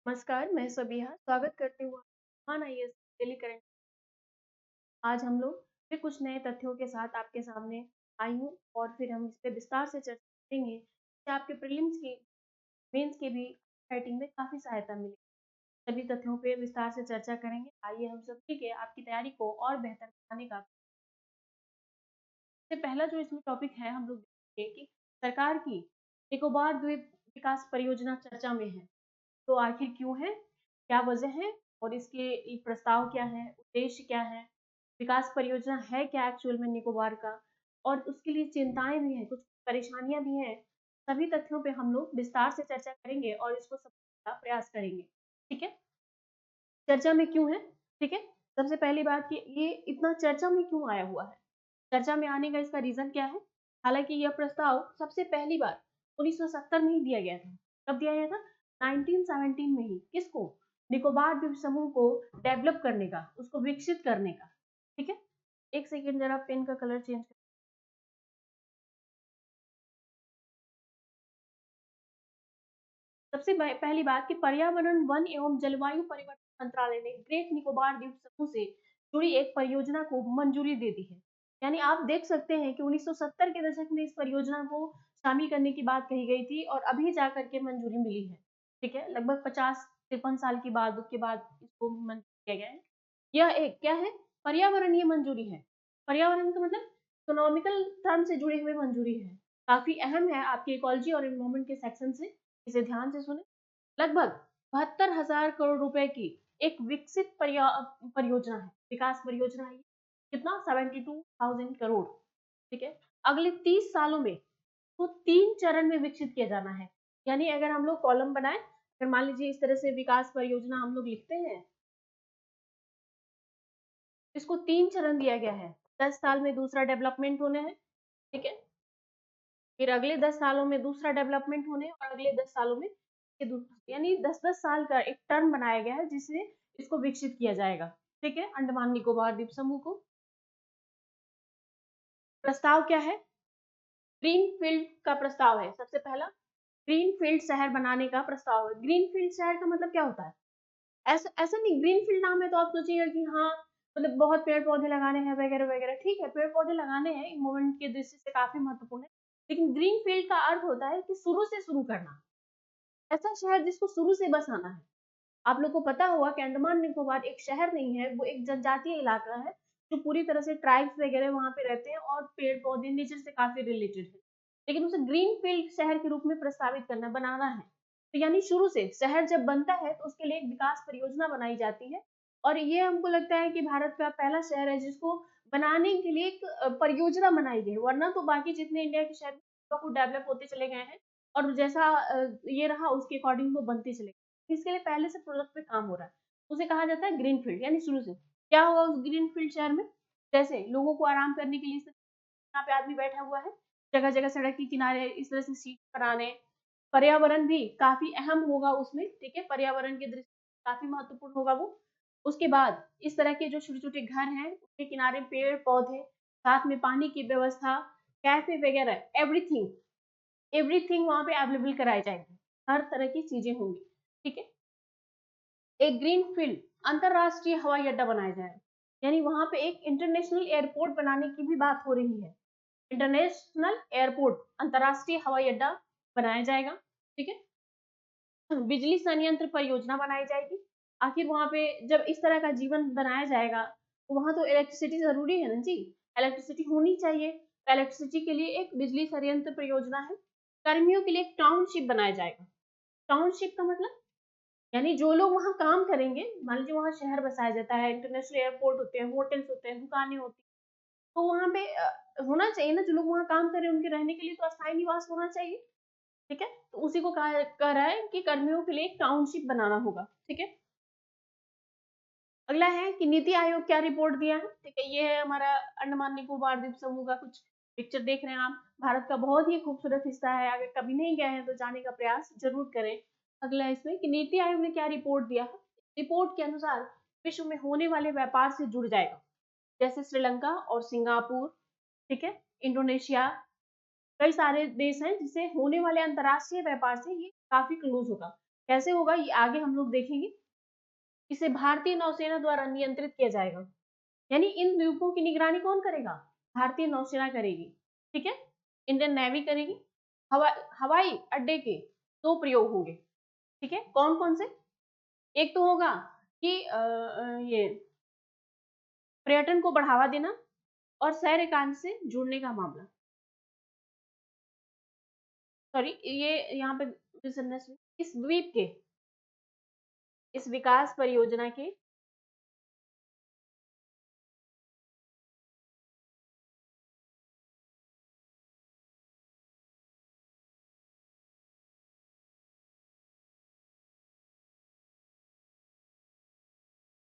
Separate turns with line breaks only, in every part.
नमस्कार, मैं सबिहा स्वागत करती हूँ महान आईएएस डेली करंट। आज हम लोग फिर कुछ नए तथ्यों के साथ आपके सामने आई हूँ और फिर हम इस पे विस्तार से चर्चा करेंगे कि आपके प्रीलिम्स की मेंस के भी राइटिंग में काफ़ी सहायता मिले। सभी तथ्यों पे विस्तार से चर्चा करेंगे। आइए हम सब ठीक है आपकी तैयारी को और बेहतर बनाने का सबसे पहला जो इसमें टॉपिक है हम लोग देखेंगे कि सरकार की निकोबार द्वीप विकास परियोजना चर्चा में है। तो आखिर क्यों है? क्या वजह है? और इसके प्रस्ताव क्या है? उद्देश्य क्या है? विकास परियोजना है क्या एक्चुअल में निकोबार का? और उसके लिए चिंताएं भी हैं, कुछ परेशानियां भी हैं। सभी तथ्यों पे हम लोग विस्तार से चर्चा करेंगे और इसको समझने का प्रयास करेंगे। ठीक है? चर्चा में क्यों है? ठीक है? सबसे पहली बात कि ये इतना चर्चा में क्यों आया हुआ है? चर्चा में आने का इसका रीजन क्या है? हालांकि यह प्रस्ताव सबसे पहली बार 1970 में ही दिया गया था। कब दिया गया था? 1917 में ही। किसको? निकोबार द्वीप समूह को डेवलप करने का, उसको विकसित करने का। ठीक है? एक सेकेंड जरा पेन का कलर चेंज कर। सबसे पहली बात कि पर्यावरण वन एवं जलवायु परिवर्तन मंत्रालय ने ग्रेट निकोबार द्वीप समूह से जुड़ी एक परियोजना को मंजूरी दे दी है। यानी आप देख सकते हैं कि 1970 के दशक में इस परियोजना को शामिल करने की बात कही गई थी और अभी जाकर के मंजूरी मिली है। ठीक है, लगभग 50-53 साल की बाद उसके बाद इसको मंजूर किया गया है। यह एक क्या है? पर्यावरणीय मंजूरी है। पर्यावरण का मतलब इकोनॉमिकल टर्म से जुड़े हुए मंजूरी है। काफी अहम है आपके इकोलॉजी और एनवायरमेंट के सेक्शन से। इसे ध्यान से सुने। लगभग 72,000 करोड़ रुपए की एक विकसित परियोजना है, विकास परियोजना है। कितना? 72,000 करोड़। ठीक है, अगले 30 सालों में तो 3 चरण में विकसित किया जाना है। यानी अगर हम लोग कॉलम बनाए, अगर मान लीजिए इस तरह से विकास परियोजना हम लोग लिखते हैं, इसको 3 चरण दिया गया है। 10 साल में दूसरा डेवलपमेंट होने हैं। ठीक है, फिर अगले 10 सालों में दूसरा डेवलपमेंट होने और अगले 10 सालों में ये दूसरा, यानी 10-10 साल का एक टर्म बनाया गया है जिससे इसको विकसित किया जाएगा। ठीक है, अंडमान निकोबार द्वीप समूह को। प्रस्ताव क्या है? ग्रीन फील्ड का प्रस्ताव है। सबसे पहला ग्रीन फील्ड शहर बनाने का प्रस्ताव है। ग्रीन फील्ड शहर का मतलब क्या होता है? ऐसा ऐसा नहीं, ग्रीन फील्ड नाम है तो आप सोचिएगा कि हाँ मतलब बहुत पेड़ पौधे लगाने हैं वगैरह वगैरह। ठीक है, पेड़ पौधे लगाने हैं इन्वायरमेंट के दृष्टि से काफी महत्वपूर्ण है, लेकिन ग्रीन फील्ड का अर्थ होता है कि शुरू से शुरू करना। ऐसा शहर जिसको शुरू से बसाना है। आप लोग को पता होगा कि अंडमान निकोबार एक शहर नहीं है, वो एक जनजातीय इलाका है जो पूरी तरह से ट्राइब्स वगैरह वहाँ पे रहते हैं और पेड़ पौधे नेचर से काफी रिलेटेड है। लेकिन उसे ग्रीन फील्ड शहर के रूप में प्रस्तावित करना, बनाना है। तो यानी शुरू से शहर जब बनता है तो उसके लिए एक विकास परियोजना बनाई जाती है। और ये हमको लगता है कि भारत का पहला शहर है जिसको बनाने के लिए एक परियोजना बनाई गई। वरना तो बाकी जितने इंडिया के शहर डेवलप होते चले गए हैं और जैसा ये रहा उसके अकॉर्डिंग वो बनते चले गए। इसके लिए पहले से प्रोजेक्ट पे काम हो रहा है। उसे कहा जाता है ग्रीन फील्ड, यानी शुरू से। क्या होगा उस ग्रीन फील्ड शहर में? जैसे लोगों को आराम करने के लिए यहाँ पे आदमी बैठा हुआ है, जगह जगह सड़क के किनारे इस तरह से सीट बनाने। पर्यावरण भी काफी अहम होगा उसमें। ठीक है, पर्यावरण की दृष्टि से काफी महत्वपूर्ण होगा वो। उसके बाद इस तरह के जो छोटे छोटे घर हैं उसके किनारे पेड़ पौधे, साथ में पानी की व्यवस्था, कैफे वगैरह, एवरीथिंग एवरीथिंग वहां पे अवेलेबल कराई जाएगी। हर तरह की चीजें होंगी। ठीक है, एक ग्रीन फील्ड अंतरराष्ट्रीय हवाई अड्डा बनाया जाए, यानी वहां पे एक इंटरनेशनल एयरपोर्ट बनाने की भी बात हो रही है। इंटरनेशनल एयरपोर्ट, अंतरराष्ट्रीय हवाई अड्डा बनाया जाएगा। ठीक है, बिजली संयंत्र परियोजना बनाई जाएगी। आखिर वहां पे जब इस तरह का जीवन बनाया जाएगा तो वहां तो इलेक्ट्रिसिटी जरूरी है ना जी। इलेक्ट्रिसिटी होनी चाहिए, तो इलेक्ट्रिसिटी के लिए एक बिजली संयंत्र परियोजना है। कर्मियों के लिए एक टाउनशिप बनाया जाएगा। टाउनशिप का मतलब यानी जो लोग वहाँ काम करेंगे, मान लीजिए वहाँ शहर बसाया जाता है, इंटरनेशनल एयरपोर्ट होते हैं, होटल्स होते हैं, दुकानें होती हैं, तो वहाँ पे होना चाहिए ना, जो लोग वहाँ काम कर रहे हैं उनके रहने के लिए तो अस्थायी निवास होना चाहिए। ठीक है, तो उसी को कह रहा है कि कर्मियों के लिए एक टाउनशिप बनाना होगा। ठीक है, अगला है कि नीति आयोग क्या रिपोर्ट दिया है। ठीक है, ये है हमारा अंडमान निकोबार द्वीप समूह का कुछ पिक्चर देख रहे हैं आप। भारत का बहुत ही खूबसूरत हिस्सा है, अगर कभी नहीं गए हैं तो जाने का प्रयास जरूर करें। अगला है इसमें कि नीति आयोग ने क्या रिपोर्ट दिया है। रिपोर्ट के अनुसार विश्व में होने वाले व्यापार से जुड़ जाएगा, जैसे श्रीलंका और सिंगापुर। ठीक है, इंडोनेशिया, कई सारे देश हैं जिससे होने वाले अंतरराष्ट्रीय व्यापार से ये काफी क्लोज होगा। कैसे होगा ये आगे हम लोग देखेंगे। इसे भारतीय नौसेना द्वारा नियंत्रित किया जाएगा, यानी इन द्वीपों की निगरानी कौन करेगा? भारतीय नौसेना करेगी, ठीक है, इंडियन नेवी करेगी। हवाई अड्डे के दो प्रयोग होंगे, ठीक है, कौन कौन से? एक तो होगा कि ये पर्यटन को बढ़ावा देना और शहर एकांत से जुड़ने का मामला, सॉरी ये यहाँ पे इस द्वीप के, इस विकास परियोजना के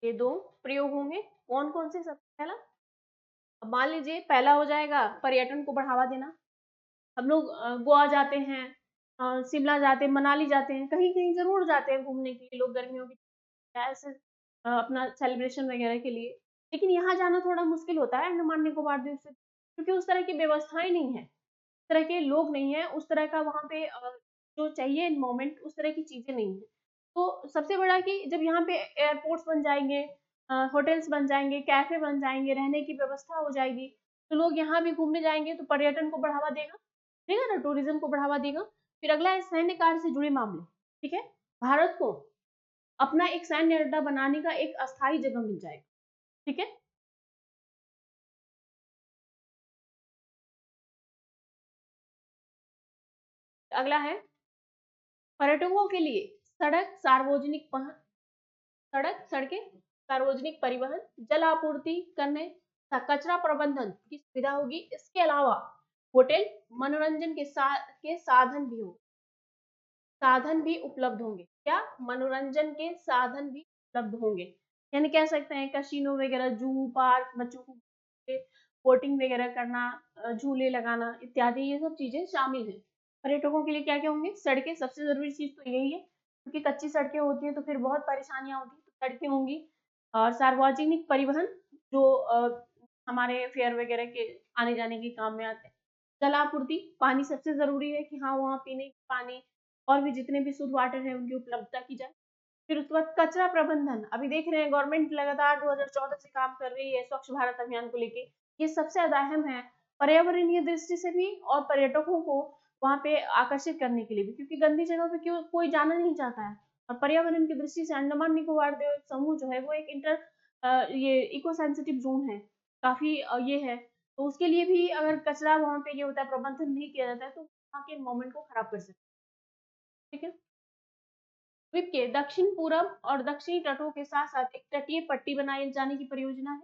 ये दो प्रयोग होंगे। कौन कौन से? सबसे पहला, अब मान लीजिए पहला हो जाएगा पर्यटन को बढ़ावा देना। हम लोग गोवा जाते हैं, शिमला जाते हैं, मनाली जाते हैं, कहीं कहीं जरूर जाते हैं घूमने के लिए लोग गर्मियों की ऐसे अपना सेलिब्रेशन वगैरह के लिए। लेकिन यहाँ जाना थोड़ा मुश्किल होता है अंडमान निकोबार द्वीप से, क्योंकि उस तरह की व्यवस्थाएं नहीं है, उस तरह के लोग नहीं है, उस तरह का वहाँ पे जो चाहिए इन्वायरमेंट, उस तरह की चीजें नहीं है। तो सबसे बड़ा कि जब यहाँ पे एयरपोर्ट्स बन जाएंगे, होटल्स बन जाएंगे, कैफे बन जाएंगे, रहने की व्यवस्था हो जाएगी, तो लोग यहाँ भी घूमने जाएंगे, तो पर्यटन को बढ़ावा देगा, देगा ना, टूरिज्म को बढ़ावा देगा। फिर अगला है सैन्य कार्य से जुड़े मामले, ठीक है, भारत को अपना एक सैन्य अड्डा बनाने का एक अस्थायी जगह मिल जाएगा, ठीक है। अगला है पर्यटकों के लिए सड़कें, सार्वजनिक परिवहन, जल आपूर्ति करने, कचरा प्रबंधन की सुविधा होगी। इसके अलावा होटल, मनोरंजन के साधन भी उपलब्ध होंगे। क्या? मनोरंजन के साधन भी उपलब्ध होंगे, यानी कह सकते हैं कैसीनो वगैरह, जू पार्क, बच्चों को बोटिंग वगैरह करना, झूले लगाना इत्यादि, ये सब चीजें शामिल हैं। पर्यटकों के लिए क्या क्या होंगे? सड़कें, सबसे जरूरी चीज तो यही है, क्योंकि कच्ची सड़कें होती हैं तो फिर बहुत परेशानियां होती हैं, तो सड़कें होंगी। और सार्वजनिक परिवहन, जो हमारे फेयर वगैरह के आने जाने के काम में आते हैं। जलापूर्ति, पानी सबसे जरूरी है कि हाँ वहाँ पीने की पानी और भी जितने भी शुद्ध वाटर है उनकी उपलब्धता की जाए। फिर उसके बाद कचरा प्रबंधन, अभी देख रहे हैं गवर्नमेंट लगातार 2014 से काम कर रही है स्वच्छ भारत अभियान को लेके, ये सबसे ज्यादा अहम है पर्यावरणीय दृष्टि से भी और पर्यटकों को वहाँ पे आकर्षित करने के लिए भी, क्योंकि गंदी जगह पे क्यों कोई जाना नहीं चाहता है। और पर्यावरण की दृष्टि से अंडमान निकोबार द्वीप समूह जो है वो एक ये इको सेंसिटिव जोन है, काफी ये है, तो उसके लिए भी अगर कचरा वहाँ पे ये होता है, प्रबंधन नहीं किया जाता है, तो वहाँ के एनवायरमेंट को खराब कर सकते हैं, ठीक है। द्वीप के दक्षिण पूरब और दक्षिणी तटों के साथ साथ एक तटीय पट्टी बनाए जाने की परियोजना है,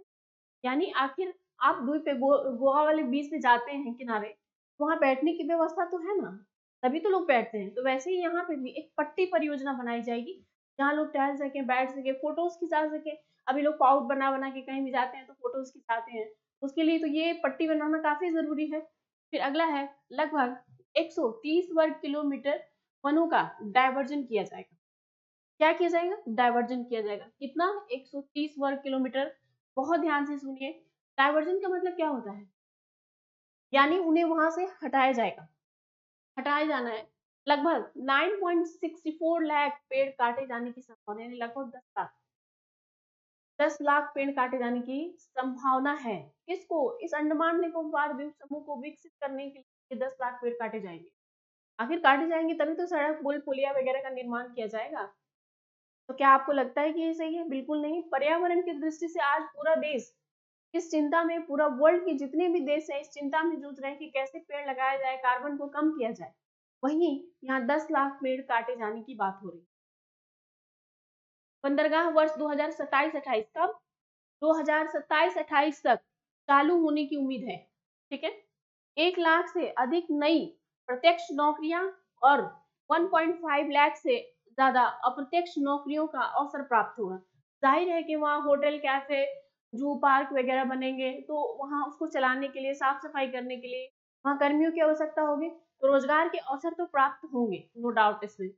यानी आखिर आप द्वीप पे गोवा वाले बीच पे जाते हैं किनारे, वहां बैठने की व्यवस्था तो है ना, तभी तो लोग बैठते हैं, तो वैसे ही यहाँ पे भी एक पट्टी परियोजना बनाई जाएगी, जहाँ लोग टहल सके, बैठ सके, फोटोज खिंचा सके। अभी लोग पाउट बना बना के कहीं भी जाते हैं तो फोटोज खिंचाते हैं, उसके लिए तो ये पट्टी बनाना काफी जरूरी है। फिर अगला है लगभग 130 वर्ग किलोमीटर वनों का डायवर्जन किया जाएगा। क्या किया जाएगा? डायवर्जन किया जाएगा। कितना? 130 वर्ग किलोमीटर। बहुत ध्यान से सुनिए, डायवर्जन का मतलब क्या होता है, यानी उन्हें वहां से हटाया जाएगा, हटाया जाना है। लगभग 9.64 लाख पेड़ काटे जाने की संभावना, यानी लगभग 10 लाख पेड़ काटे जाने की संभावना है। किसको? इस अंडमान निकोबार द्वीप समूह को विकसित करने के लिए 10 लाख पेड़ काटे जाएंगे। आखिर काटे जाएंगे तभी तो सड़क, पुल, पुलिया वगैरह का निर्माण किया जाएगा। तो क्या आपको लगता है कि ये सही है? बिल्कुल नहीं। पर्यावरण की दृष्टि से आज पूरा देश इस चिंता में, पूरा वर्ल्ड के जितने भी देश हैं इस चिंता में जूझ रहे हैं कि कैसे पेड़ लगाया जाए, कार्बन को कम किया जाए। वहीं यहाँ 10 लाख पेड़ काटे जाने की बात हो रही है। बंदरगाह वर्ष 2027-28 कब? 2027-28 तक चालू होने की उम्मीद है, ठीक है। 1 लाख से अधिक नई प्रत्यक्ष नौकरियां और 1.5 लाख से ज्यादा अप्रत्यक्ष नौकरियों का अवसर प्राप्त होगा। जाहिर है कि वहाँ होटल, कैफे, जू पार्क वगैरह बनेंगे, तो वहाँ उसको चलाने के लिए, साफ सफाई करने के लिए वहाँ कर्मियों की आवश्यकता होगी, तो रोजगार के अवसर तो प्राप्त होंगे, नो डाउट इसमें,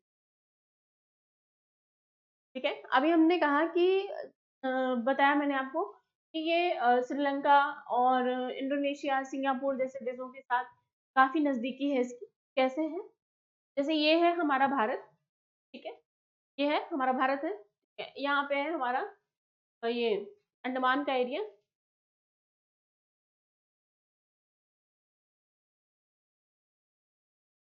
ठीक है। अभी हमने कहा कि बताया मैंने आपको कि ये श्रीलंका और इंडोनेशिया, सिंगापुर जैसे देशों के साथ काफी नजदीकी है इसकी। कैसे है? जैसे ये है हमारा भारत, ठीक है, ये है हमारा भारत है। यहाँ पे है हमारा ये अंडमान का एरिया,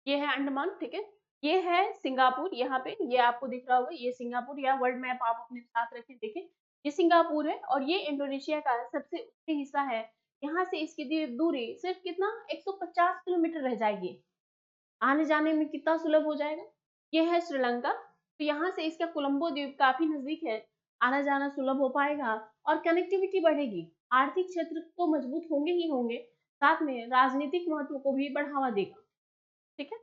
ये है अंडमान, ठीक है। ये है सिंगापुर, यहाँ पे ये आपको दिख रहा होगा, ये सिंगापुर, या वर्ल्ड मैप आप अपने साथ रखें देखें, ये सिंगापुर है और ये इंडोनेशिया का सबसे उत्तरी हिस्सा है। यहाँ से इसकी दूरी सिर्फ कितना 150 किलोमीटर रह जाएगी, आने जाने में कितना सुलभ हो जाएगा। ये है श्रीलंका, तो यहाँ से इसका कोलंबो द्वीप काफी नजदीक है, आना जाना सुलभ हो पाएगा और कनेक्टिविटी बढ़ेगी, आर्थिक क्षेत्र को मजबूत होंगे ही होंगे, साथ में राजनीतिक महत्व को भी बढ़ावा देगा, ठीक है।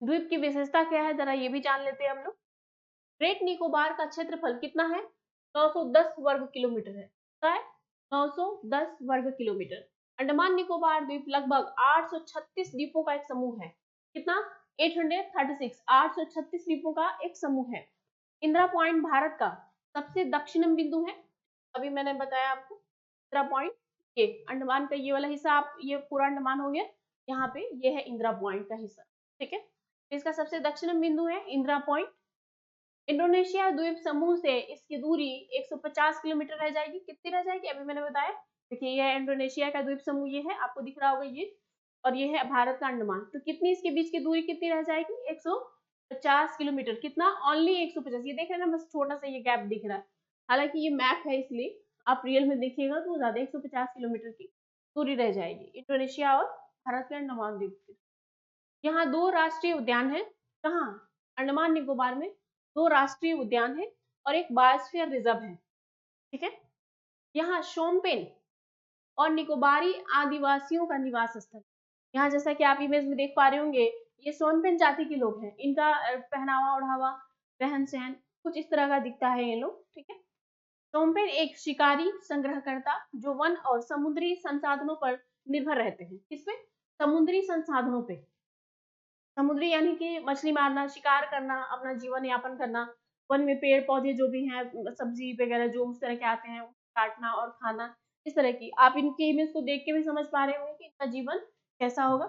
द्वीप की विशेषता क्या है जरा ये भी जान लेते हैं हम लोग। ग्रेट निकोबार का क्षेत्रफल कितना है, 910 वर्ग किलोमीटर है, क्या है 910 वर्ग किलोमीटर। अंडमान निकोबार द्वीप लगभग 836 द्वीपों का एक समूह है, कितना 836, 836 द्वीपों का एक समूह है। इंदिरा पॉइंट भारत का सबसे दक्षिणम बिंदु है, अभी मैंने बताया आपको इंदिरा पॉइंट, ये अंडमान का ये वाला हिस्सा, आप ये पूरा अंडमान हो गया, यहाँ पे ये है इंदिरा पॉइंट का हिस्सा, ठीक है। इसका सबसे दक्षिणम बिंदु है इंदिरा पॉइंट। इंडोनेशिया द्वीप समूह से इसकी दूरी 150 किलोमीटर रह जाएगी, कितनी रह जाएगी अभी मैंने बताया। देखिए ये है इंडोनेशिया का द्वीप समूह, ये है आपको दिख रहा होगा ये, और ये है भारत का अंडमान, तो कितनी इसके बीच की दूरी कितनी रह जाएगी 150 किलोमीटर, कितना ओनली 150, ये देख रहे हैं ना, बस छोटा सा ये गैप दिख रहा है, हालांकि ये मैप है इसलिए आप रियल में देखिएगा तो ज्यादा 150 किलोमीटर की दूरी रह जाएगी इंडोनेशिया और भारत के अंडमान द्वीप की। यहाँ 2 राष्ट्रीय उद्यान है, कहाँ अंडमान निकोबार में 2 राष्ट्रीय उद्यान है और एक बायोस्फीयर रिजर्व है, ठीक है। यहाँ शोम्पेन और निकोबारी आदिवासियों का निवास स्थल, यहाँ जैसा कि आप इमेज में देख पा रहे होंगे, ये शोम्पेन जाति के लोग हैं, इनका पहनावा ओढ़ावा रहन सहन कुछ इस तरह का दिखता है ये लोग, ठीक है। शोम्पेन एक शिकारी संग्रहकर्ता जो वन और समुद्री संसाधनों पर निर्भर रहते हैं, किसपे, समुद्री संसाधनों पे, समुद्री यानी कि मछली मारना, शिकार करना, अपना जीवन यापन करना, वन में पेड़ पौधे जो भी हैं, सब्जी वगैरह जो उस तरह के आते हैं काटना और खाना, इस तरह की आप इनकी इमेज को देख के भी समझ पा रहे होंगे कि इनका जीवन कैसा होगा।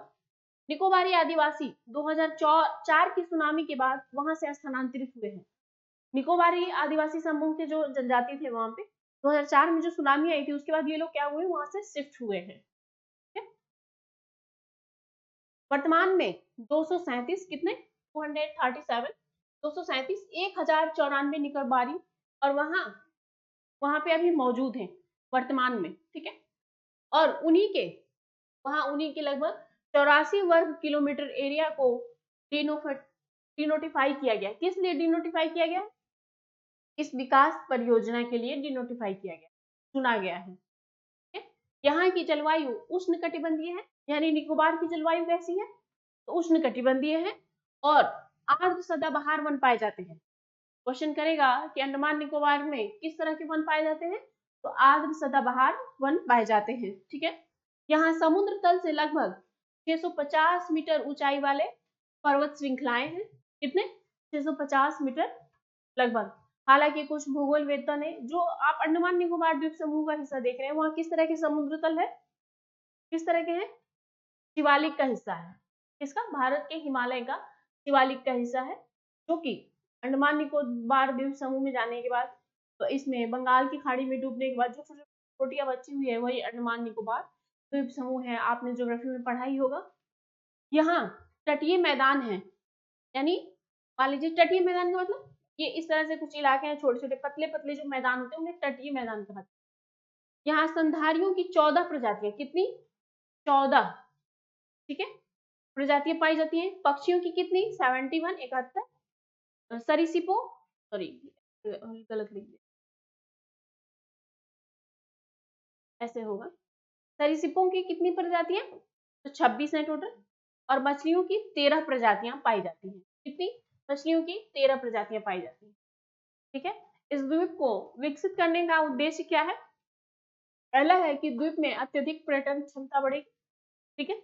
निकोबारी आदिवासी 2004 की सुनामी के बाद वहां से स्थानांतरित हुए हैं। निकोबारी आदिवासी समूह के जो जनजाति थे वहां पे 2004 में जो सुनामी आई थी उसके बाद ये लोग क्या हुए, वहां से शिफ्ट हुए हैं। वर्तमान में 237 कितने 237 237 1094 निकोबारी और वहां वहां पे अभी मौजूद हैं वर्तमान में, ठीक है। और उन्हीं के लगभग 84 वर्ग किलोमीटर एरिया को डिनोटिफाई किया गया, किस लिए डिनोटिफाई किया गया, इस विकास परियोजना के लिए डिनोटिफाई किया गया, चुना गया है, ठीक है? यहाँ की जलवायु उष्ण कटिबंधीय है, यानी निकोबार की जलवायु कैसी है, तो उष्ण कटिबंधीय है और आर्द्र सदाबहार वन पाए जाते हैं। क्वेश्चन करेगा कि अंडमान निकोबार में किस तरह के वन पाए जाते हैं, तो आर्द्र सदाबहार वन पाए जाते हैं, ठीक है। यहाँ समुद्र तल से लगभग 650 मीटर ऊंचाई वाले पर्वत श्रृंखलाएं हैं, कितने 650 मीटर लगभग। हालांकि कुछ भूगोलवेत्ता ने, जो आप अंडमान निकोबार द्वीप समूह का हिस्सा देख रहे हैं, वहां किस तरह के समुद्र तल है, किस तरह के हैं, शिवालिक का हिस्सा है, किसका, भारत के हिमालय का शिवालिक का हिस्सा है, जो कि अंडमान निकोबार द्वीप समूह में जाने के बाद, तो इसमें बंगाल की खाड़ी में डूबने के बाद जो छोटियां बची हुई है वही अंडमान निकोबार द्वीप समूह है, आपने ज्योग्राफी में पढ़ा ही होगा। यहाँ तटीय मैदान है, यानी मान लीजिए तटीय मैदान का मतलब ये इस तरह से कुछ इलाके हैं, छोटे छोटे पतले पतले जो मैदान होते हैं उन्हें तटीय मैदान कहा जाता है। यहाँ स्तनधारियों की 14 प्रजातियां, कितनी 14, ठीक है, प्रजातियां पाई जाती हैं। पक्षियों की कितनी 71, 71। सरीसृपों, सॉरी गलत लिख दिया, ऐसे होगा, सरीसृपों की कितनी प्रजातियां, तो 26 है टोटल, और मछलियों की 13 प्रजातियां पाई जाती हैं, कितनी, मछलियों की 13 प्रजातियां पाई जाती हैं, ठीक है। इस द्वीप को विकसित करने का उद्देश्य क्या है, पहला है कि द्वीप में अत्यधिक पर्यटन क्षमता बढ़ेगी, ठीक है,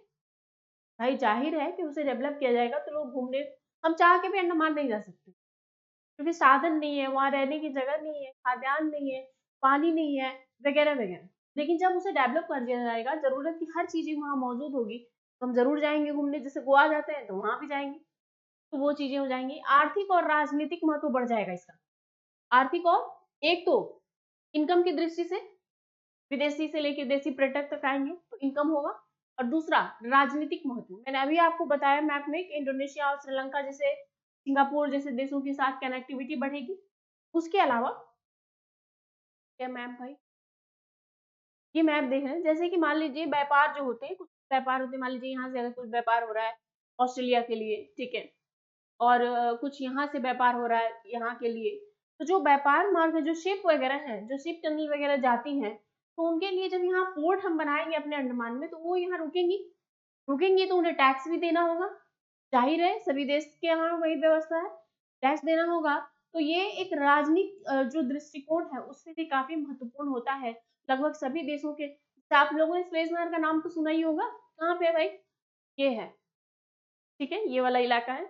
भाई जाहिर है कि उसे डेवलप किया जाएगा तो लोग घूमने, हम चाह के भी अंडमान नहीं जा सकते क्योंकि साधन नहीं है, वहां रहने की जगह नहीं है, खाद्यान्न नहीं है, पानी नहीं है, वगैरह वगैरह। लेकिन जब उसे डेवलप कर दिया जाएगा, जरूरत की हर चीज वहां मौजूद होगी, तो हम जरूर जाएंगे घूमने, जैसे गोवा जाते हैं तो वहां भी जाएंगे, तो वो चीजें हो जाएंगी। आर्थिक और राजनीतिक महत्व बढ़ जाएगा इसका। आर्थिक और एक तो इनकम की दृष्टि से विदेशी से लेकर देसी पर्यटक तक आएंगे तो इनकम होगा, और दूसरा राजनीतिक महत्व, मैंने अभी आपको बताया मैप में कि इंडोनेशिया और श्रीलंका जैसे, सिंगापुर जैसे देशों के साथ कनेक्टिविटी बढ़ेगी। उसके अलावा क्या मैप भाई, ये मैप देख रहे हैं, जैसे कि मान लीजिए व्यापार जो होते हैं, कुछ व्यापार होते हैं, मान लीजिए यहाँ से अगर कुछ व्यापार हो रहा है ऑस्ट्रेलिया के लिए, ठीक है, और कुछ यहाँ से व्यापार हो रहा है यहाँ के लिए, तो जो व्यापार मार्ग, जो शिप वगैरह है, जो शिप टनल वगैरह जाती हैं, तो उनके लिए जब यहाँ पोर्ट हम बनाएंगे अपने अंडमान में, तो वो यहाँ रुकेंगी, रुकेंगी तो उन्हें टैक्स भी देना होगा, जाहिर है सभी देश के यहाँ वही व्यवस्था है, टैक्स देना होगा। तो ये एक राजनीतिक जो दृष्टिकोण है उससे भी काफी महत्वपूर्ण होता है लगभग सभी देशों के। आप लोगों ने स्वेज नहर का नाम तो सुना ही होगा, कहाँ पे है भाई, ये है, ठीक है, ये वाला इलाका है,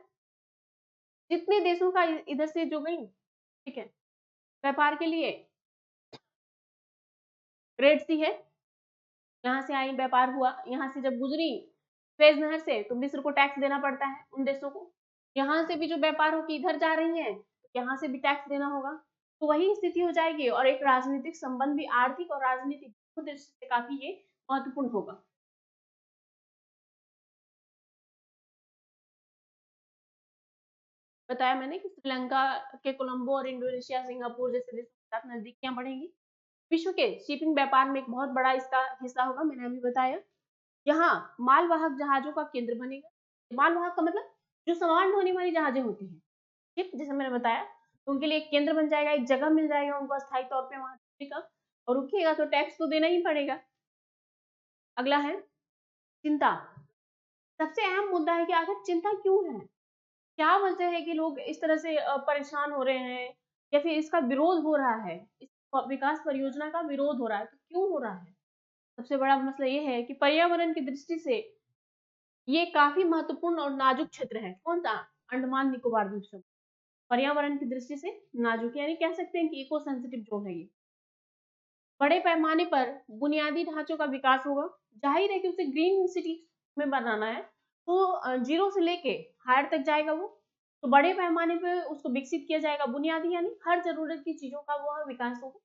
जितने देशों का इधर से जो गई, ठीक है, व्यापार के लिए रेड सी है, यहाँ से आई व्यापार हुआ, यहाँ से जब गुजरी स्वेज नहर से तो मिस्र को टैक्स देना पड़ता है उन देशों को, यहाँ से भी जो व्यापार होकर इधर जा रही है यहाँ से भी टैक्स देना होगा, तो वही स्थिति हो जाएगी। और एक राजनीतिक संबंध भी आर्थिक और राजनीतिक दृष्टि से काफी ये महत्वपूर्ण होगा। बताया मैंने कि श्रीलंका के कोलंबो और इंडोनेशिया सिंगापुर जैसे देशों के साथ नजदीकियां बढ़ेंगी। विश्व के शिपिंग व्यापार में एक बहुत बड़ा इसका हिस्सा होगा, मैंने अभी बताया। यहाँ मालवाहक जहाजों का केंद्र बनेगा। मालवाहक का मतलब जो सामान ढोने वाली जहाजें होती हैं, ठीक, जैसे मैंने बताया, तो उनके लिए एक केंद्र बन जाएगा, एक जगह मिल जाएगा उनको अस्थायी तौर पे वहां रुकेगा, और रुकेगा तो टैक्स तो देना ही पड़ेगा। अगला है चिंता। सबसे अहम मुद्दा है कि आखिर चिंता क्यों है, क्या वजह है कि लोग इस तरह से परेशान हो रहे हैं, या फिर इसका विरोध हो रहा है, इस विकास परियोजना का विरोध हो रहा है, तो क्यों हो रहा है। सबसे बड़ा मसला ये है कि पर्यावरण की दृष्टि से ये काफी महत्वपूर्ण और नाजुक क्षेत्र है। कौन सा, अंडमान निकोबार द्वीप समूह, पर्यावरण की दृष्टि से नाजुक, यानी कह सकते हैं कि इको सेंसिटिव जोन है ये। बड़े पैमाने पर बुनियादी ढांचों का विकास होगा, जाहिर है कि उसे ग्रीन सिटी में बनाना है, तो जीरो से लेके हायर तक जाएगा वो, तो बड़े पैमाने पे उसको विकसित किया जाएगा, बुनियादी यानी हर जरूरत की चीजों का वह विकास होगा।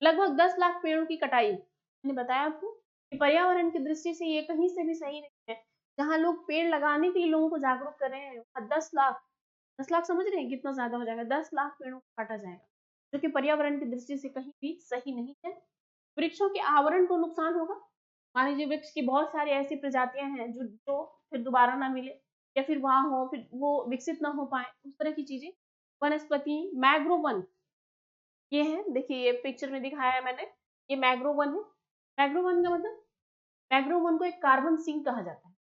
लगभग 10 लाख पेड़ों की कटाई, मैंने बताया आपको कि पर्यावरण की दृष्टि से ये कहीं से भी सही नहीं है। जहाँ लोग पेड़ लगाने के लिए लोगों को जागरूक कर रहे हैं, 10 लाख समझ रहे हैं कितना ज्यादा हो जाएगा, 10 लाख पेड़ों को काटा जाएगा, जो कि पर्यावरण की दृष्टि से कहीं भी सही नहीं है। वृक्षों के आवरण को नुकसान होगा, मान लीजिए वृक्ष की बहुत सारी ऐसी प्रजातियां हैं जो फिर दोबारा ना मिले, या फिर वहां हो फिर वो विकसित ना हो पाए, उस तरह की चीजें। वनस्पति मैग्रोव वन, ये है, देखिए ये पिक्चर में दिखाया है मैंने, ये मैग्रोव वन है। मैग्रोव वन का मतलब, मैग्रोव वन को एक कार्बन सिंक कहा जाता है।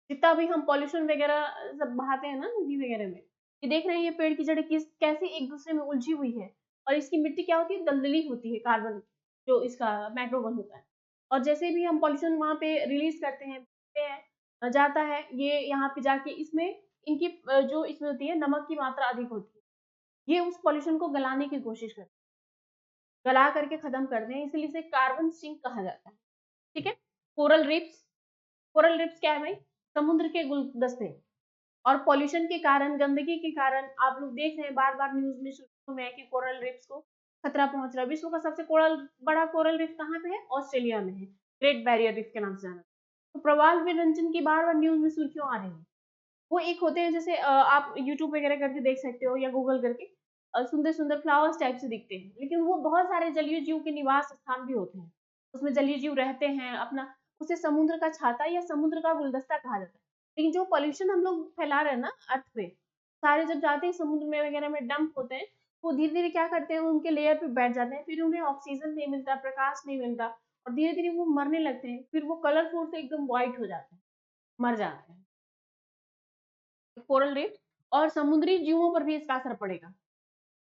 जितना भी हम पॉल्यूशन वगैरह सब बहाते हैं ना नदी वगैरह में, ये देख रहे हैं ये पेड़ की जड़ें किस कैसे एक दूसरे में उलझी हुई है, और इसकी मिट्टी क्या होती है, दलदली होती है, कार्बन जो इसका मैग्रोवन होता है। और जैसे भी हम पॉल्यूशन वहां पे रिलीज करते हैं जाता है, ये यहाँ पे जाके इसमें इनकी जो इसमें होती है नमक की मात्रा अधिक होती है, ये उस पॉल्यूशन को गलाने की कोशिश करते हैं, गला करके खत्म करते हैं, इसलिए इसे कार्बन सिंक कहा जाता है। ठीक है। कोरल रिप्स, कोरल रिप्स क्या है भाई, समुद्र के गुलदस्ते। और पॉल्यूशन के कारण, गंदगी के कारण आप लोग देख रहे हैं बार बार न्यूज में सुर्खियों में है कि कोरल रिप्स को खतरा पहुंच रहा है। विश्व का सबसे बड़ा कोरल रिफ कहाँ पे है, ऑस्ट्रेलिया में है, ग्रेट बैरियर रिफ के नाम से जाना। तो प्रवाल विरंजन की बार बार न्यूज में सुर्खियों आ रही है। वो एक होते हैं जैसे आप यूट्यूब वगैरह करके देख सकते हो या गूगल करके, सुंदर सुंदर फ्लावर्स टाइप से दिखते हैं, लेकिन वो बहुत सारे जलीय जीव के निवास स्थान भी होते हैं, उसमें जलीय जीव रहते हैं अपना, उसे समुद्र का छाता या समुद्र का गुलदस्ता कहा जाता है। लेकिन जो पॉल्यूशन हम लोग फैला रहे हैं ना अर्थ पे, सारे जब जाते हैं समुद्र में वगैरह में डंप होते हैं, वो धीरे धीरे क्या करते हैं, उनके लेयर पे बैठ जाते हैं, फिर उन्हें ऑक्सीजन नहीं मिलता, प्रकाश नहीं मिलता, और धीरे धीरे वो मरने लगते हैं, फिर वो कलरफुल से एकदम व्हाइट हो जाते हैं, मर जाते हैं कोरल रीफ। और समुद्री जीवों पर भी इसका असर पड़ेगा।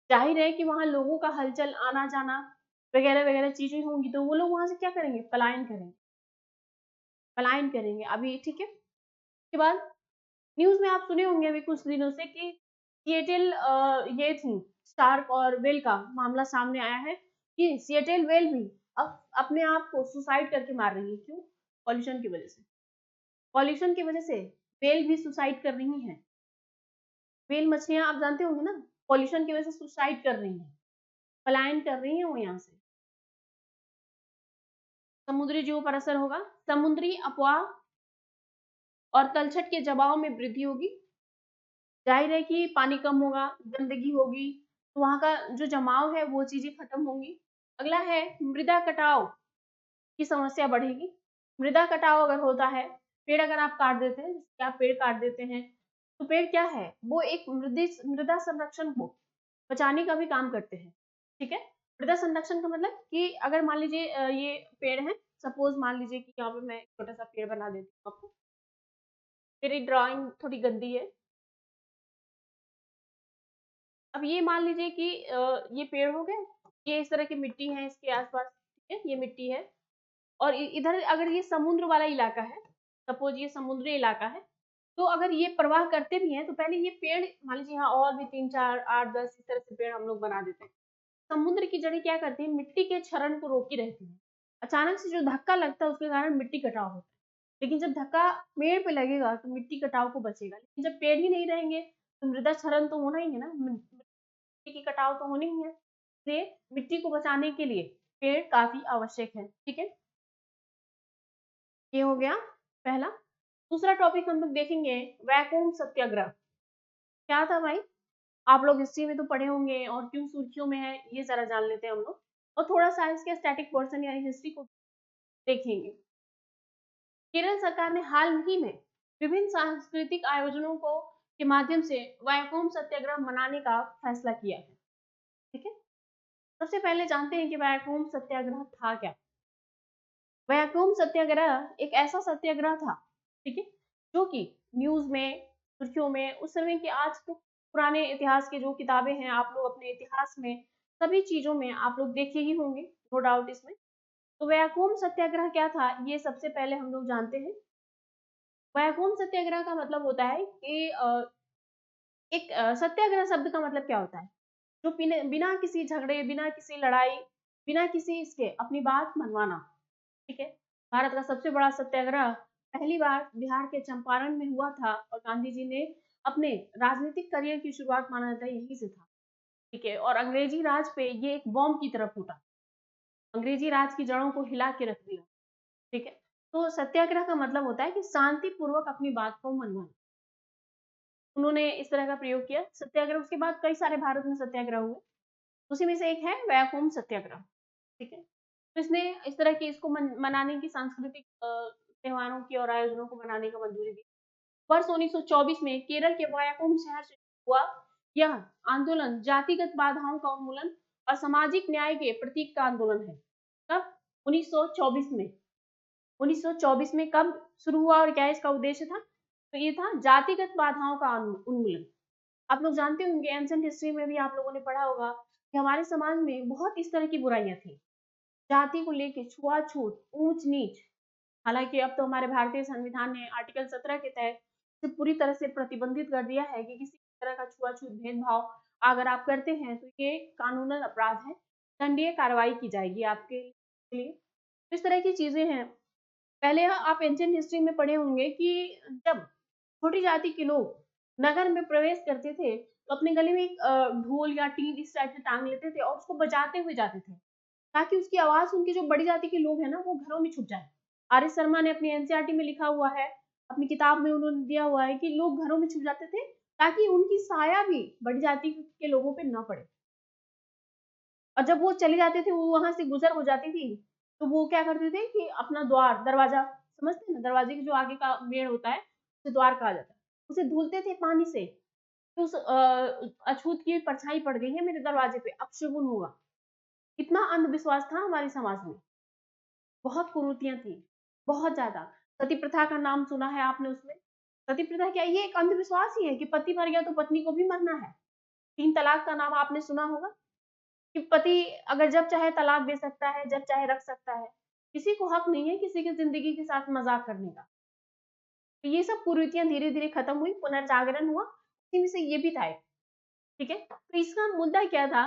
जाहिर है कि वहां लोगों का हलचल, आना जाना वगैरह वगैरह चीजें होंगी, तो वो लोग वहां से क्या करेंगे, पलायन करेंगे, पलायन करेंगे अभी। ठीक है। उसके बाद न्यूज में आप सुने होंगे अभी कुछ दिनों से कि सिएटल ये थी शार्क और वेल का मामला सामने आया है कि सिएटल वेल भी अब अपने आप को सुसाइड करके मार रही है। क्यों, पॉल्यूशन की वजह से। पॉल्यूशन की वजह से वेल भी सुसाइड कर रही है। व्हेल मछलियां आप जानते होंगे ना, पॉल्यूशन की वजह से सुसाइड कर रही हैं, पलायन कर रही हैं वो यहाँ से। समुद्री जीवों पर असर होगा, समुद्री अपवाह और तलछट के जमाव में वृद्धि होगी। जाहिर है कि पानी कम होगा, गंदगी होगी, तो वहाँ का जो जमाव है वो चीजें खत्म होंगी। अगला है मृदा कटाव की समस्या बढ़ेगी। मृदा कटाव अगर होता है, पेड़ अगर आप काट देते हैं, जैसे आप पेड़ काट देते हैं, तो पेड़ क्या है, वो एक मृदा संरक्षण को बचाने का भी काम करते हैं। ठीक है, मृदा संरक्षण का मतलब कि अगर मान लीजिए ये पेड़ है, सपोज मान लीजिए कि यहाँ पे मैं एक छोटा सा पेड़ बना देती हूँ आपको। मेरी ड्राइंग थोड़ी गंदी है। अब ये मान लीजिए कि ये पेड़ हो गए, ये इस तरह की मिट्टी है इसके आसपास, ठीक है, ये मिट्टी है, और इधर अगर ये समुद्र वाला इलाका है, सपोज ये समुद्री इलाका है, तो अगर ये प्रवाह करते भी हैं तो पहले ये पेड़ मान लीजिए यहाँ और भी 3 4 8 10 इस तरह से पेड़ हम लोग बना देते हैं। समुद्र की जड़ें क्या करती हैं, मिट्टी के क्षरण को रोकी रहती हैं। अचानक से जो धक्का लगता है उसके कारण मिट्टी कटाव होता है। लेकिन जब धक्का पेड़ पे लगेगा तो मिट्टी कटाव को बचेगा, लेकिन जब पेड़ ही नहीं रहेंगे तो मृदा क्षरण तो होना ही है ना, मिट्टी की कटाव तो होनी ही है। इसलिए मिट्टी को बचाने के लिए पेड़ काफी आवश्यक है। ठीक है, ये हो गया पहला। दूसरा टॉपिक हम लोग देखेंगे वैक्यूम सत्याग्रह। क्या था भाई, आप लोग हिस्ट्री में तो पढ़े होंगे और क्यों सुर्खियों में है ये जरा जान लेते हैं हम लोग, और थोड़ा साइंस के स्टैटिक पोर्शन यानी हिस्ट्री को देखेंगे। केरल सरकार ने हाल ही में विभिन्न सांस्कृतिक आयोजनों को के माध्यम से वैक्यूम सत्याग्रह मनाने का फैसला किया है। ठीक है, सबसे पहले जानते हैं कि वैक्यूम सत्याग्रह था क्या। वैक्यूम सत्याग्रह एक ऐसा सत्याग्रह था, ठीक है, जो कि न्यूज में, सुर्खियों में, उस समय के, आज तो पुराने इतिहास की जो किताबें हैं, आप लोग अपने इतिहास में सभी चीजों में आप लोग देखे ही होंगे, नो डाउट इसमें। तो वैक्यूम सत्याग्रह क्या था, ये सबसे पहले हम लोग जानते हैं। वैक्यूम सत्याग्रह का मतलब होता है कि एक सत्याग्रह शब्द का मतलब क्या होता है, जो बिना किसी झगड़े, बिना किसी लड़ाई, बिना किसी इसके अपनी बात मनवाना। ठीक है, भारत का सबसे बड़ा सत्याग्रह पहली बार बिहार के चंपारण में हुआ था और गांधी जी ने अपने राजनीतिक करियर की शुरुआत माना जाता है यहीं से था। ठीक है, और अंग्रेजी राज पे ये एक बॉम्ब की तरह फूटा, अंग्रेजी राज की जड़ों को हिला के रख दिया। ठीक है, तो सत्याग्रह का मतलब होता है कि शांतिपूर्वक अपनी बात को मनवाना। उन्होंने इस तरह का प्रयोग किया सत्याग्रह। उसके बाद कई सारे भारत में सत्याग्रह हुए, उसी में से एक है वैक्यूम सत्याग्रह। ठीक है, तो इसने इस तरह की इसको मनाने की, सांस्कृतिक त्योहारों की और आयोजनों को मनाने का मंजूरी दी। वर्ष 1924 में केरल के वायाकुम शहर से हुआ यह आंदोलन जातिगत बाधाओं का उन्मूलन और सामाजिक न्याय के प्रतीक का आंदोलन है। कब, 1924 में। 1924 में कब शुरू हुआ और क्या इसका उद्देश्य था, तो ये था जातिगत बाधाओं का उन्मूलन। आप लोग जानते होंगे, एंशिएंट हिस्ट्री में भी आप लोगों ने पढ़ा होगा कि हमारे समाज में बहुत इस तरह की बुराइयां थी, जाति को लेके छुआछूत, ऊंच नीच। हालांकि अब तो हमारे भारतीय संविधान ने आर्टिकल 17 के तहत इसे पूरी तरह से प्रतिबंधित कर दिया है कि किसी तरह का छुआछूत भेदभाव अगर आप करते हैं तो ये कानूनन अपराध है, दंडनीय कार्रवाई की जाएगी आपके लिए। इस तरह की चीजें हैं। पहले आप एंशिएंट हिस्ट्री में पढ़े होंगे कि जब छोटी जाति के लोग नगर में प्रवेश करते थे तो अपने गले में एक ढोल या टीन इस टाइप से टांग लेते थे और उसको बजाते हुए जाते थे, ताकि उसकी आवाज उनके जो बड़ी जाति के लोग हैं ना वो घरों में छुप जाए। आर एस शर्मा ने अपनी एनसीईआरटी में लिखा हुआ है, अपनी किताब में उन्होंने दिया हुआ है कि लोग घरों में छुप जाते थे ताकि उनकी साया भी बड़ी जाति के लोगों पे न पड़े। और जब वो चले जाते थे, वो वहां से गुजर हो जाती थी, तो वो क्या करते थे कि अपना द्वार, दरवाजा, समझते हैं ना, दरवाजे के जो आगे का मेड़ होता है उसे द्वार कहा जाता है, उसे धुलते थे पानी से। तो उस अछूत की परछाई पड़ गई है मेरे दरवाजे पे, अब शगुन होगा। इतना अंधविश्वास था हमारे समाज में, बहुत कुरीतियां थी, बहुत ज्यादा। सती प्रथा का नाम सुना है आपने उसमें। सती प्रथा क्या, ये एक अंधविश्वास ही है कि पति मर गया तो पत्नी को भी मरना है। 3 तलाक का नाम आपने सुना होगा कि पति अगर जब चाहे तलाक दे सकता है, जब चाहे रख सकता है, किसी को हक नहीं है किसी की जिंदगी के साथ मजाक करने का। तो ये सब कुरीतियां धीरे धीरे खत्म हुई, पुनर्जागरण हुआ, इसी में से ये भी था। ठीक है, तो इसका मुद्दा क्या था,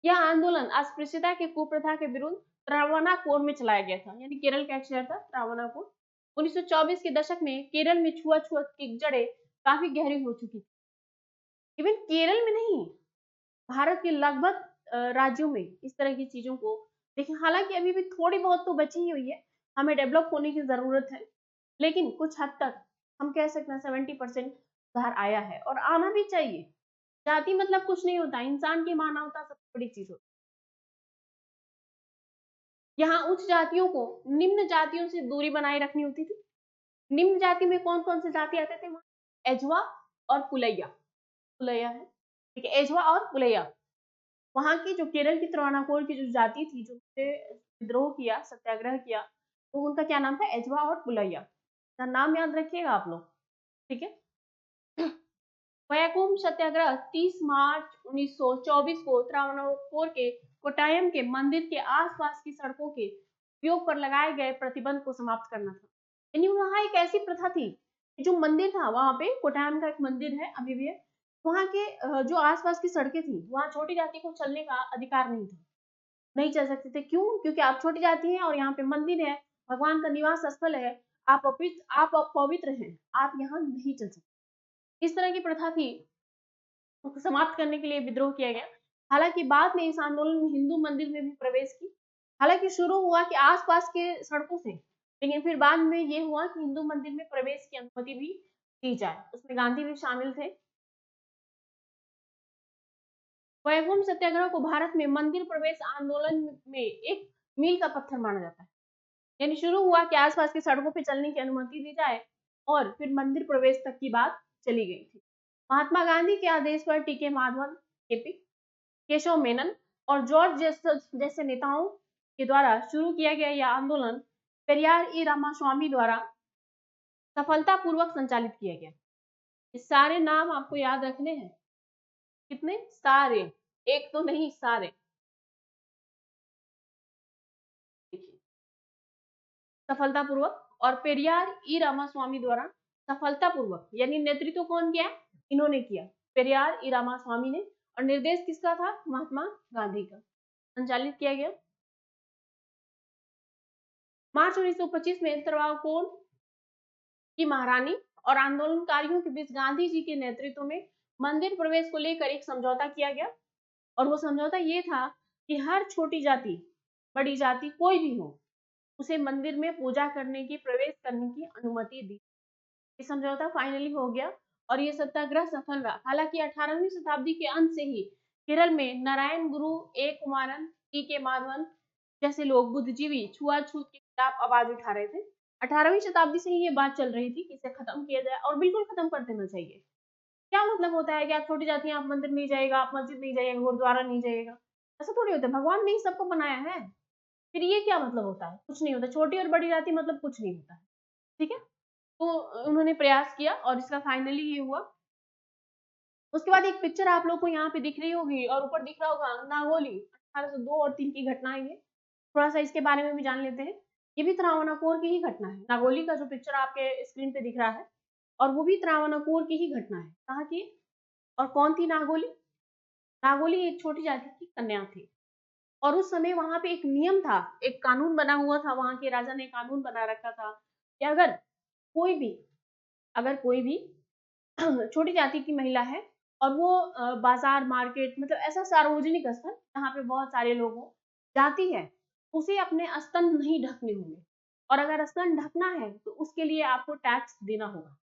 यह आंदोलन अस्पृश्यता के कुप्रथा के विरुद्ध त्रावणाकोर में चलाया गया था, यानी केरल का एक शहर था त्रावणाकोर। 1924 के दशक में केरल में छुआछूत की जड़ें काफी गहरी हो चुकी थी। इवन केरल में नहीं, भारत के लगभग राज्यों में इस तरह की चीजों को देखिए। हालांकि अभी भी थोड़ी बहुत तो बची ही हुई है, हमें डेवलप होने की जरूरत है, लेकिन कुछ हद तक हम कह सकते हैं 70% सुधार आया है और आना भी चाहिए। जाति मतलब कुछ नहीं होता, इंसान की मानवता सबसे बड़ी चीज होती है। यहाँ उच्च जातियों को निम्न जातियों से दूरी बनाए रखनी होती थी। निम्न जाति में कौन कौन से जाति आते थे? एजवा और पुलैया। पुलैया है, ठीक है, एजवा और पुलैया। वहां की जो केरल की त्रावणकोर की जो जाति थी, जो विद्रोह किया, सत्याग्रह किया, तो उनका क्या नाम था? एजवा और पुलैया। नाम याद रखिएगा आप लोग, ठीक है। वैकोम सत्याग्रह 30 मार्च 1924 को त्रावणकोर के कोट्टायम के मंदिर के आसपास की सड़कों के उपयोग पर लगाए गए प्रतिबंध को समाप्त करना था। यानी वहां एक ऐसी प्रथा थी, जो मंदिर था वहां पे, कोट्टायम का एक मंदिर है अभी भी है, वहां के जो आसपास की सड़कें थी, वहां छोटी जाति को चलने का अधिकार नहीं था, नहीं चल सकते थे। क्यों? क्योंकि आप छोटी जाति हैं और यहाँ पे मंदिर है, भगवान का निवास स्थल है, आप पवित्र हैं, आप यहाँ नहीं चल सकते। इस तरह की प्रथा थी, उसको समाप्त करने के लिए विद्रोह किया गया। हालांकि बाद में इस आंदोलन में हिंदू मंदिर में भी प्रवेश की। हालांकि शुरू हुआ कि आसपास के सड़कों से, लेकिन फिर बाद में ये हुआ कि हिंदू मंदिर में प्रवेश की अनुमति भी दी जाए। उसमें गांधी भी शामिल थे। वैगुम सत्याग्रह को भारत में मंदिर प्रवेश आंदोलन में एक मील का पत्थर माना जाता है। यानी शुरू हुआ कि आसपास की सड़कों पर चलने की अनुमति दी जाए और फिर मंदिर प्रवेश तक की बात चली गई थी। महात्मा गांधी के आदेश पर टीके माधवन, केपी, केशव मेनन और जॉर्ज जैसे नेताओं के द्वारा शुरू किया गया यह आंदोलन पेरियार ई रामास्वामी द्वारा सफलतापूर्वक संचालित किया गया। ये सारे नाम आपको याद रखने हैं। कितने? सारे, एक तो नहीं, सारे। सफलतापूर्वक, और पेरियार ई रामास्वामी द्वारा सफलतापूर्वक, यानी नेतृत्व कौन किया? इन्होंने किया, पेरियार ई रामास्वामी ने। और निर्देश किसका था? महात्मा गांधी का। संचालित किया गया। मार्च 1925 में त्रावणकोर की महारानी और आंदोलनकारियों के बीच गांधी जी के नेतृत्व में मंदिर प्रवेश को लेकर एक समझौता किया गया। और वो समझौता ये था कि हर छोटी जाति, बड़ी जाति, कोई भी हो, उसे मंदिर में पूजा करने की, प्रवेश करने की अनुमति दी। ये समझौता फाइनली हो गया और ये सत्याग्रह सफल रहा। हालांकि 18वीं शताब्दी के अंत से ही केरल में नारायण गुरु, ए कुमारन, टी के माधवन जैसे लोग बुद्धिजीवी छुआछूत के खिलाफ आवाज उठा रहे थे। 18वीं शताब्दी से ही ये बात चल रही थी कि इसे खत्म किया जाए और बिल्कुल खत्म कर देना चाहिए। क्या मतलब होता है कि आप छोटी जाति हैं, आप मंदिर नहीं जाएगा, आप मस्जिद नहीं जाइएगा, गुरुद्वारा नहीं जाइएगा? ऐसा थोड़ी होता है, भगवान ने ही सबको बनाया है। फिर ये क्या मतलब होता है? कुछ नहीं होता। छोटी और बड़ी जाति मतलब कुछ नहीं होता है, ठीक है। तो उन्होंने प्रयास किया और इसका फाइनली ये हुआ। उसके बाद एक पिक्चर आप लोग को यहाँ पे दिख रही होगी और ऊपर दिख रहा होगा नागोली 1802 और 3 की घटना है ये। थोड़ा सा इसके बारे में भी जान लेते हैं। ये भी त्रावणकोर की ही घटना है। नागोली का जो पिक्चर आपके स्क्रीन पे दिख रहा है, और वो भी त्रावणकोर की ही घटना है। कहाँ की? और कौन थी नागोली? नागोली एक छोटी जाति की कन्या थी और उस समय वहां पे एक नियम था, एक कानून बना हुआ था। वहां के राजा ने कानून बना रखा था कि अगर कोई भी छोटी जाति की महिला है और वो बाजार, मार्केट, मतलब ऐसा सार्वजनिक स्थल जहाँ पे बहुत सारे लोग हों, जाती है, उसे अपने स्तन नहीं ढकने होंगे। और अगर स्तन ढकना है तो उसके लिए आपको टैक्स देना होगा।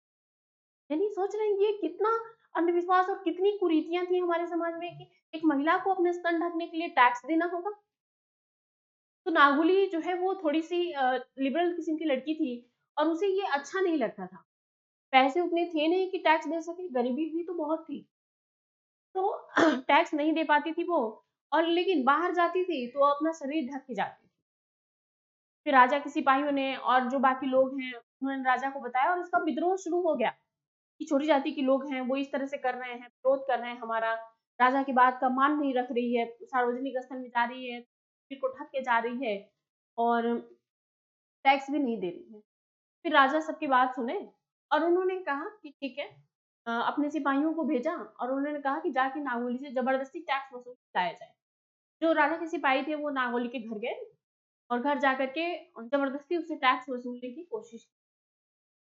यानी सोच रहे हैं ये कितना अंधविश्वास और कितनी कुरीतियां थी हमारे समाज में कि एक महिला को अपने स्तन ढकने के लिए टैक्स देना होगा। तो नागुली जो है वो थोड़ी सी लिबरल किस्म की लड़की थी और उसे ये अच्छा नहीं लगता था। पैसे उतने थे नहीं कि टैक्स दे सके, गरीबी भी तो बहुत थी, तो टैक्स नहीं दे पाती थी वो। और लेकिन बाहर जाती थी तो अपना शरीर ढक के जाती थी। फिर राजा के सिपाहियों ने और जो बाकी लोग हैं उन्होंने राजा को बताया और इसका विद्रोह शुरू हो गया कि छोटी जाति के लोग हैं वो इस तरह से कर रहे हैं, विरोध कर रहे हैं हमारा, राजा की बात का मान नहीं रख रही है, सार्वजनिक स्थल में जा रही है, सिर को ढक के जा रही है और टैक्स भी नहीं दे रही है। फिर राजा सबकी बात सुने और उन्होंने कहा कि ठीक है, अपने सिपाहियों को भेजा और उन्होंने कहा कि जाके नागोली से जबरदस्ती टैक्स वसूल लाया जाए। जो राजा के सिपाही थे वो नागोली के घर गए और घर जाकर के जबरदस्ती उससे टैक्स वसूलने की कोशिश की।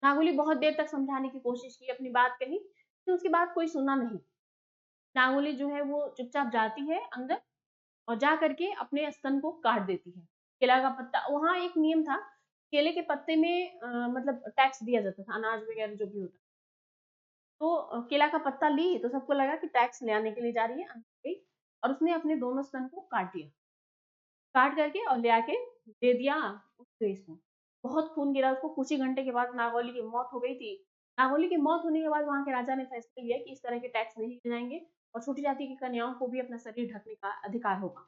नागोली बहुत देर तक समझाने की कोशिश की, अपनी बात कही, फिर उसकी बात कोई सुना नहीं। नागोली जो है वो चुपचाप जाती है अंदर और जा करके अपने स्तन को काट देती है। केला का पत्ता, वहाँ एक नियम था, केले के पत्ते में मतलब टैक्स दिया जाता था, अनाज वगैरह जो भी होता। तो केला का पत्ता ली तो सबको लगा कि टैक्स ले आने के लिए जा रही है, अंदर गई और उसने अपने दोनों स्तन को काट दिया। काट करके और ले आके दे दिया उस देश में। बहुत खून गिरा उसको, कुछ ही घंटे के बाद नागौली की मौत हो गई थी। नागौली की मौत होने के बाद वहाँ के राजा ने फैसला लिया कि इस तरह के टैक्स नहीं लिए जाएंगे और छोटी जाति की कन्याओं को भी अपना शरीर ढकने का अधिकार होगा।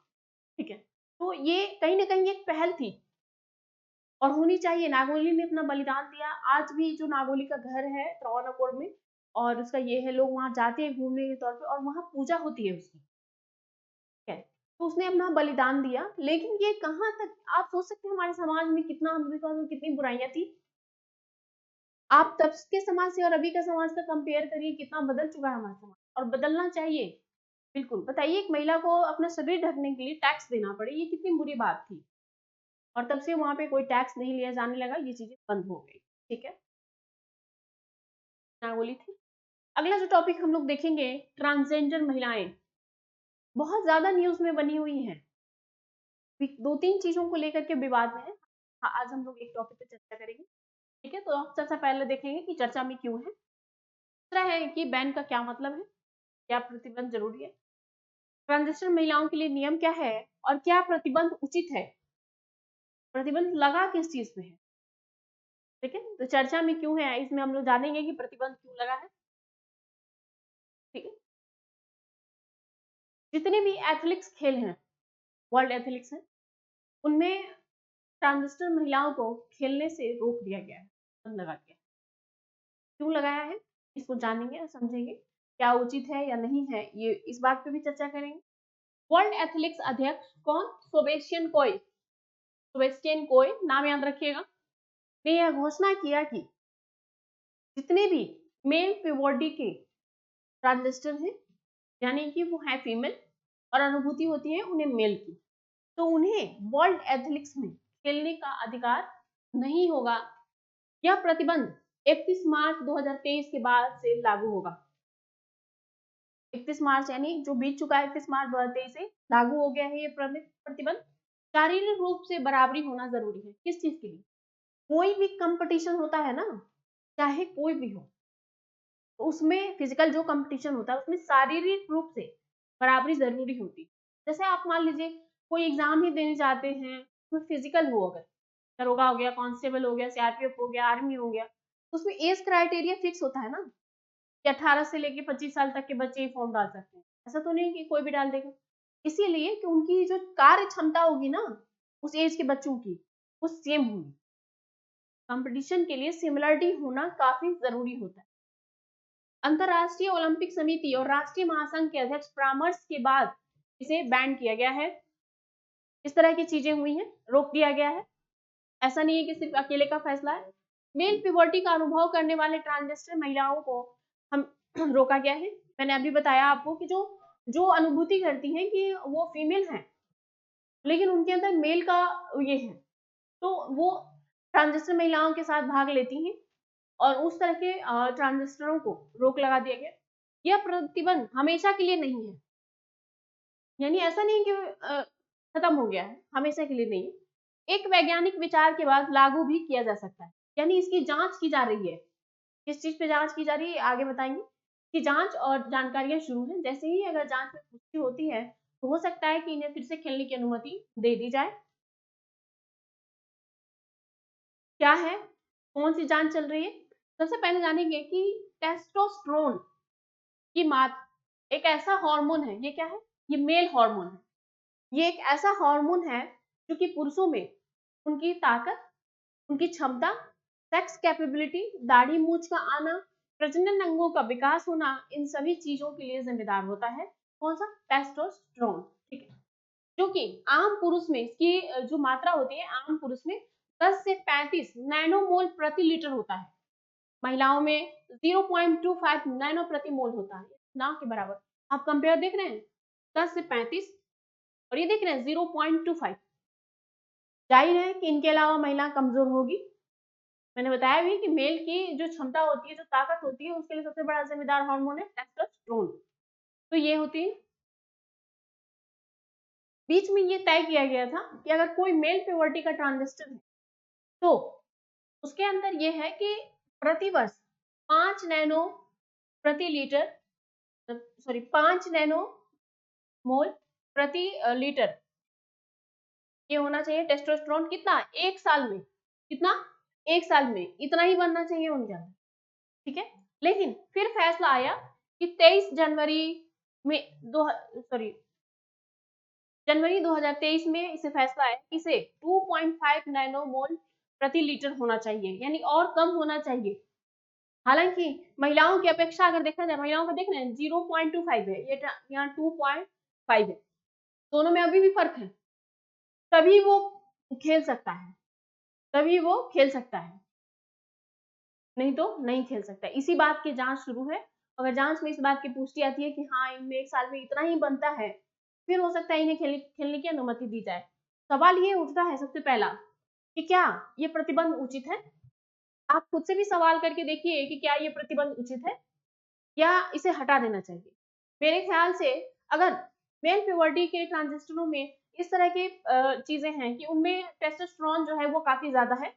ठीक है, तो ये कहीं ना कहीं एक पहल थी और होनी चाहिए। नागोली ने अपना बलिदान दिया। आज भी जो नागोली का घर है त्रावणकोर में और उसका ये है, लोग वहां जाते हैं घूमने के तौर पे और वहां पूजा होती है उसकी। ठीक है, तो उसने अपना बलिदान दिया। लेकिन ये कहाँ तक, आप सोच सकते हैं हमारे समाज में कितना अंधविश्वास और कितनी बुराइयां थी। आप तब के समाज से और अभी का समाज का कंपेयर करिए, कितना बदल चुका है हमारा समाज और बदलना चाहिए। बिल्कुल, बताइए एक महिला को अपना शरीर ढकने के लिए टैक्स देना पड़े, ये कितनी बुरी बात थी। और तब से वहां पे कोई टैक्स नहीं लिया जाने लगा, ये चीजें बंद हो गई। ठीक है, मैं बोली थी। अगला जो टॉपिक हम लोग देखेंगे, ट्रांसजेंडर महिलाएं बहुत ज्यादा न्यूज में बनी हुई हैं। दो तीन चीजों को लेकर के विवाद में है। हाँ, आज हम लोग एक टॉपिक पे चर्चा करेंगे। ठीक है, तो आप सबसे पहले देखेंगे कि चर्चा में क्यों है। दूसरा है कि बैन का क्या मतलब है, क्या प्रतिबंध जरूरी है, ट्रांसजेंडर महिलाओं के लिए नियम क्या है और क्या प्रतिबंध उचित है, प्रतिबंध लगा किस चीज पे है। ठीक है, तो चर्चा में क्यों है, इसमें हम लोग जानेंगे कि प्रतिबंध क्यों लगा है। ठीक है, जितने भी एथलेटिक्स खेल हैं, वर्ल्ड एथलेटिक्स हैं, उनमें ट्रांसजेंडर महिलाओं को खेलने से रोक दिया गया है, बंद लगा दिया। क्यों लगाया है, इसको जानेंगे और समझेंगे क्या उचित है या नहीं है, ये इस बात पे भी चर्चा करेंगे। वर्ल्ड एथलेटिक्स अध्यक्ष कौन, सेबेस्टियन कोय नाम याद रखिएगा, ने यह घोषणा किया कि जितने भी मेल पिवोटी के ट्रांसजेंडर हैं, यानी कि वो है फीमेल और अनुभूति होती है उन्हें मेल की, तो उन्हें वर्ल्ड एथलेटिक्स में खेलने का अधिकार नहीं होगा। यह प्रतिबंध 31 मार्च 2023 के बाद से लागू होगा। 31 मार्च यानी जो बीत चुका है, 31 मार्च 2023 से लागू हो गया है ये प्रतिबंध। शारीरिक रूप से बराबरी होना जरूरी है, किस चीज के लिए, कोई भी कंपटीशन होता है ना, चाहे कोई भी हो, तो उसमें फिजिकल जो कंपटीशन होता है उसमें शारीरिक रूप से बराबरी जरूरी होती है। जैसे आप मान लीजिए कोई एग्जाम ही देने जाते हैं, उसमें फिजिकल हो, अगर दरोगा हो गया, कांस्टेबल हो गया, सीआरपीएफ हो गया, आर्मी हो गया, तो उसमें एज क्राइटेरिया फिक्स होता है ना कि 18 से लेके 25 साल तक के बच्चे ही फॉर्म डाल सकते हैं। ऐसा तो नहीं कि कोई भी डाल देगा। इसीलिए कि उनकी जो कार्य क्षमता होगी ना उस एज के बच्चों की, वो सेम होगी। कंपटीशन के लिए सिमिलरिटी होना काफी जरूरी होता है। अंतरराष्ट्रीय ओलंपिक समिति और राष्ट्रीय महासंघ के अध्यक्ष परामर्श के बाद इसे बैन किया गया है। इस तरह की चीजें हुई हैं, रोक दिया गया है। ऐसा नहीं है कि सिर्फ अकेले का फैसला है। मेल पिवोटी का अनुभव करने वाले ट्रांसजेंडर महिलाओं को हम रोका गया है। मैंने अभी बताया आपको कि जो जो अनुभूति करती हैं कि वो फीमेल हैं लेकिन उनके अंदर मेल का ये है, तो वो ट्रांसजेंडर महिलाओं के साथ भाग लेती हैं और उस तरह के ट्रांसजेंडरों को रोक लगा दिया गया। यह प्रतिबंध हमेशा के लिए नहीं है, यानी ऐसा नहीं कि खत्म हो गया है, हमेशा के लिए नहीं। एक वैज्ञानिक विचार के बाद लागू भी किया जा सकता है, यानी इसकी जांच की जा रही है। किस चीज पे जांच की जा रही है आगे बताएंगे कि जांच और जानकारियां शुरू हैं। जैसे ही अगर जांच में पुष्टि होती है तो हो सकता है कि इन्हें फिर से खेलने की अनुमति दे दी जाए। क्या है, कौन सी जांच चल रही है, सबसे पहले जानेंगे कि टेस्टोस्टेरोन की मात्रा एक ऐसा हार्मोन है, ये क्या है, ये मेल हार्मोन है। ये एक ऐसा हार्मोन है जो कि पुरुषों में उनकी ताकत, उनकी क्षमता, सेक्स कैपेबिलिटी, दाढ़ी मूछ का आना, प्रजनन अंगों का विकास होना, इन सभी चीजों के लिए जिम्मेदार होता है। कौन सा, टेस्टोस्टेरोन। ठीक है, जो कि आम पुरुष में इसकी जो मात्रा होती है आम पुरुष में 10 से 35 नैनोमोल प्रति लीटर होता है। महिलाओं में 0.25 नैनो प्रति मोल होता है, ना के बराबर। आप कंपेयर देख रहे हैं, 10 से 35 और ये देख रहे हैं 0.25। जाहिर है कि इनके अलावा महिला कमजोर होगी। मैंने बताया भी कि मेल की जो क्षमता होती है, जो ताकत होती है, उसके लिए सबसे बड़ा जिम्मेदार हार्मोन है टेस्टोस्टेरोन। तो ये होती है। बीच में ये तय किया गया था कि अगर कोई मेल प्योरिटी का ट्रांजिस्टर है तो उसके अंदर ये है कि प्रतिवर्ष 5 नैनो प्रति लीटर, सॉरी 5 नैनो मोल प्रति लीटर ये होना चाहिए टेस्टोस्टेरोन। कितना? एक साल में। कितना? एक साल में इतना ही बनना चाहिए उनके अंदर। ठीक है, लेकिन फिर फैसला आया कि 23 जनवरी में जनवरी 2023 में इसे फैसला आया कि इसे 2.5 नैनो मोल प्रति लीटर होना चाहिए, यानी और कम होना चाहिए। हालांकि महिलाओं की अपेक्षा अगर देखा जाए, महिलाओं का देख रहे हैं 0.25 है, ये यहाँ 2.5 है, दोनों में अभी भी फर्क है। तभी वो खेल सकता है, तभी वो खेल सकता है, नहीं तो नहीं खेल सकता। इसी बात की जांच शुरू है। अगर जांच में इस बात की पुष्टि आती है कि हाँ इनमें एक साल में इतना ही बनता है, फिर हो सकता है इन्हें खेलने की अनुमति दी जाए। सवाल ये उठता है सबसे पहला कि क्या ये प्रतिबंध उचित है? आप खुद से भी सवाल करके देखिए कि क्या ये प्रतिबंध उचित है या इसे हटा देना चाहिए। मेरे ख्याल से अगर मेल प्योरिटी के ट्रांजिस्टरों में इस तरह की चीजें हैं कि उनमें टेस्टोस्टेरोन जो है वो काफी ज्यादा है,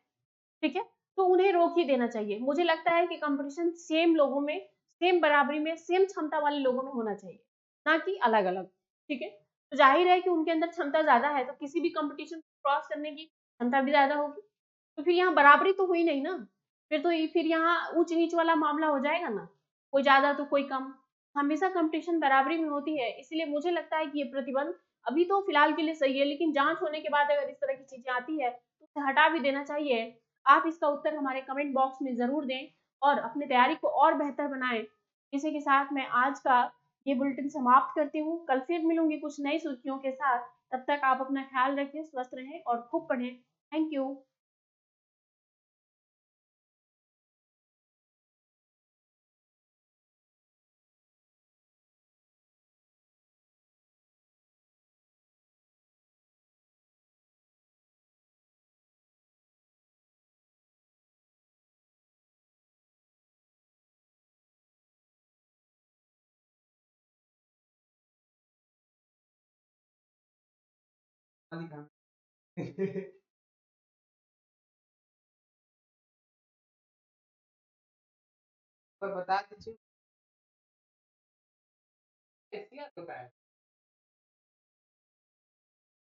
ठीक है, तो उन्हें रोक ही देना चाहिए। मुझे लगता है कि कंपटीशन सेम लोगों में, सेम बराबरी में, सेम क्षमता वाले लोगों में होना चाहिए, ना कि अलग अलग। ठीक है, तो जाहिर है कि उनके अंदर क्षमता ज्यादा है तो किसी भी कंपटीशन क्रॉस करने की क्षमता भी ज्यादा होगी, तो फिर यहाँ बराबरी तो हुई नहीं ना। फिर यहाँ ऊंच नीच वाला मामला हो जाएगा ना, कोई ज्यादा तो कोई कम। हमेशा कंपटीशन बराबरी में होती है, इसलिए मुझे लगता है कि ये प्रतिबंध अभी तो फिलहाल के लिए सही है, लेकिन जांच होने के बाद अगर इस तरह की चीजें आती है तो उसे हटा भी देना चाहिए। आप इसका उत्तर हमारे कमेंट बॉक्स में जरूर दें और अपनी तैयारी को और बेहतर बनाएं। इसी के साथ मैं आज का ये बुलेटिन समाप्त करती हूँ। कल फिर मिलूंगी कुछ नई सुर्खियों के साथ। तब तक आप अपना ख्याल रखें, स्वस्थ रहें और खूब पढ़ें। Thank you. पर बता दीजिए।